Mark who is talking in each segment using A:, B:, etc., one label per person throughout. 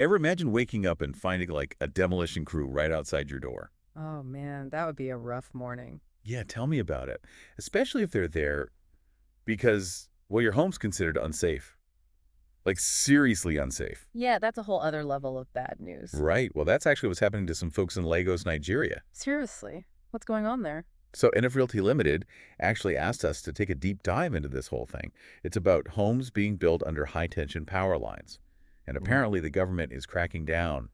A: Ever imagine waking up and finding like a demolition crew right outside your door?
B: Oh man, that would be a rough morning.
A: Yeah, tell me about it. Especially if they're there because, well, your home's considered unsafe. Like seriously unsafe.
B: Yeah, that's a whole other level of bad news.
A: Right. Well, that's actually what's happening to some folks in Lagos, Nigeria.
B: Seriously, what's going on there?
A: So NF Realty Limited actually asked us to take a deep dive into this whole thing. It's about homes being built under high-tension power lines. And
B: Ooh.
A: apparently the government is cracking down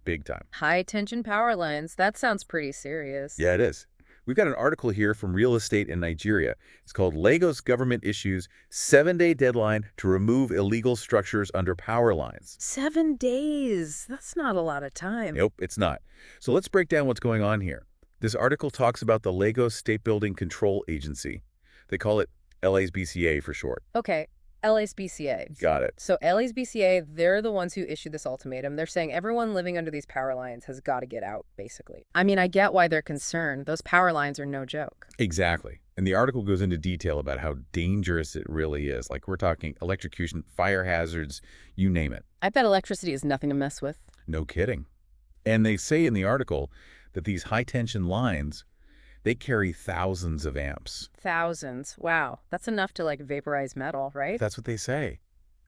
A: big time.
B: High tension power lines. That sounds pretty serious.
A: Yeah, it is. We've got an article here from Real Estate in Nigeria. It's called Lagos Government Issues 7-Day Deadline to Remove Illegal Structures Under Power Lines.
B: 7 days. That's not a lot of time.
A: Nope, it's not. So let's break down what's going on here. This article talks about the Lagos State Building Control Agency. They call it LASBCA for short.
B: Okay, LASBCA.
A: Got it.
B: So LASBCA, they're the ones who issued this ultimatum. They're saying everyone living under these power lines has got to get out, basically. I mean, I get why they're concerned. Those power lines are no joke.
A: Exactly. And the article goes into detail about how dangerous it really is. Like we're talking electrocution, fire hazards, you name it.
B: I bet electricity is nothing to mess with.
A: No kidding. And they say in the article that these high-tension lines, they carry thousands of amps.
B: Thousands. Wow. That's enough to like vaporize metal, right?
A: That's what they say.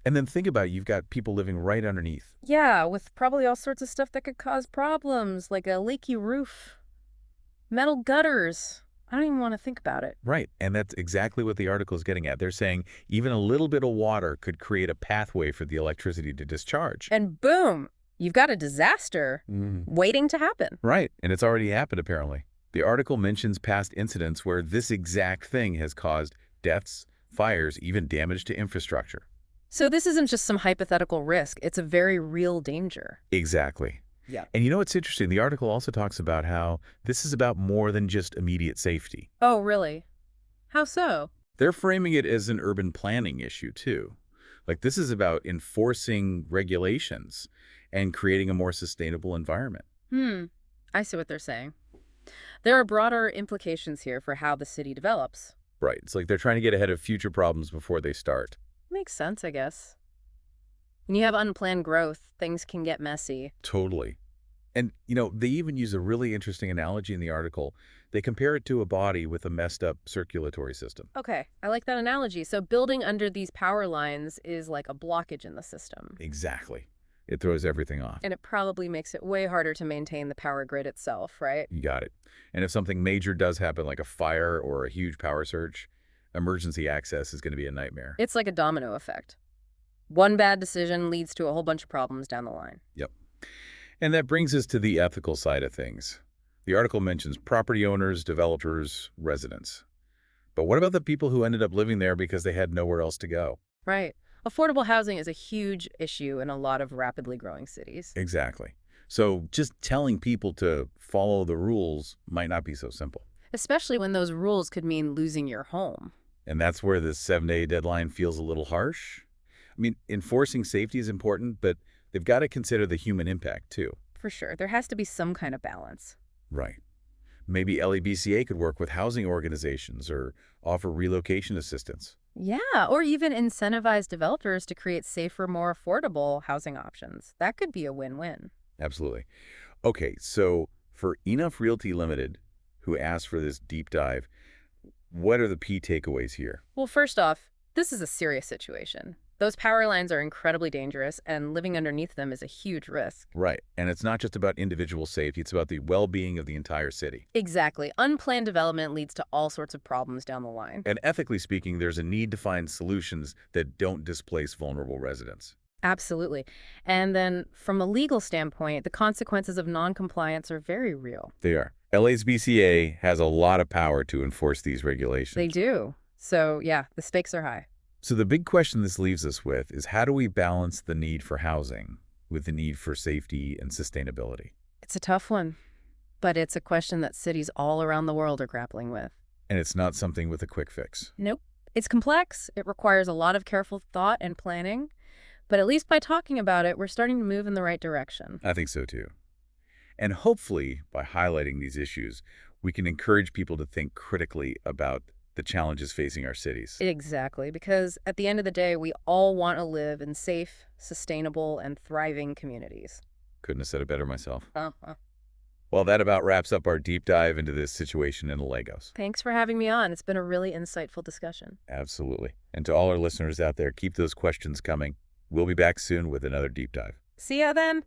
A: And then think about it, you've got people living right underneath.
B: Yeah, with probably all sorts of stuff that could cause problems, like a leaky roof, metal gutters. I don't even want to think about it.
A: Right. And that's exactly what the article is getting at. They're saying even a little bit of water could create a pathway for the electricity to discharge.
B: And boom, you've got a disaster waiting to happen.
A: Right. And it's already happened, apparently. The article mentions past incidents where this exact thing has caused deaths, fires, even damage to infrastructure.
B: So this isn't just some hypothetical risk. It's a very real danger.
A: Exactly.
B: Yeah.
A: And you know what's interesting? The article also talks about how this is about more than just immediate safety.
B: Oh, really? How so?
A: They're framing it as an urban planning issue, too. Like this is about enforcing regulations and creating a more sustainable environment.
B: I see what they're saying. There are broader implications here for how the city develops.
A: Right. It's like they're trying to get ahead of future problems before they start.
B: Makes sense, I guess. When you have unplanned growth, things can get messy.
A: Totally. And, you know, they even use a really interesting analogy in the article. They compare it to a body with a messed up circulatory system.
B: Okay, I like that analogy. So building under these power lines is like a blockage in the system.
A: Exactly. It throws everything off.
B: And it probably makes it way harder to maintain the power grid itself, right?
A: You got it. And if something major does happen, like a fire or a huge power surge, emergency access is going to be a nightmare.
B: It's like a domino effect. One bad decision leads to a whole bunch of problems down the line.
A: Yep. And that brings us to the ethical side of things. The article mentions property owners, developers, residents. But what about the people who ended up living there because they had nowhere else to go?
B: Right. Affordable housing is a huge issue in a lot of rapidly growing cities.
A: Exactly. So just telling people to follow the rules might not be so simple.
B: Especially when those rules could mean losing your home.
A: And that's where this 7-day deadline feels a little harsh. I mean, enforcing safety is important, but they've got to consider the human impact, too.
B: For sure. There has to be some kind of balance.
A: Right. Maybe LABCA could work with housing organizations or offer relocation assistance.
B: Yeah, or even incentivize developers to create safer, more affordable housing options. That could be a win-win.
A: Absolutely. Okay, so for Enough Realty Limited, who asked for this deep dive, what are the key takeaways here?
B: Well, first off, this is a serious situation. Those power lines are incredibly dangerous, and living underneath them is a huge risk.
A: Right. And it's not just about individual safety, it's about the well-being of the entire city.
B: Exactly. Unplanned development leads to all sorts of problems down the line.
A: And ethically speaking, there's a need to find solutions that don't displace vulnerable residents.
B: Absolutely. And then from a legal standpoint, the consequences of noncompliance are very real.
A: They are. LASBCA has a lot of power to enforce these regulations.
B: They do. So, yeah, the stakes are high.
A: So the big question this leaves us with is how do we balance the need for housing with the need for safety and sustainability?
B: It's a tough one, but it's a question that cities all around the world are grappling with.
A: And it's not something with a quick fix.
B: Nope. It's complex. It requires a lot of careful thought and planning. But at least by talking about it, we're starting to move in the right direction.
A: I think so too. And hopefully, by highlighting these issues, we can encourage people to think critically about the challenges facing our cities.
B: Exactly, because at the end of the day, we all want to live in safe, sustainable, and thriving communities.
A: Couldn't have said it better myself.
B: Uh-huh.
A: Well, that about wraps up our deep dive into this situation in the Legos.
B: Thanks for having me on. It's been a really insightful discussion.
A: Absolutely. And to all our listeners out there, keep those questions coming. We'll be back soon with another deep dive.
B: See ya then.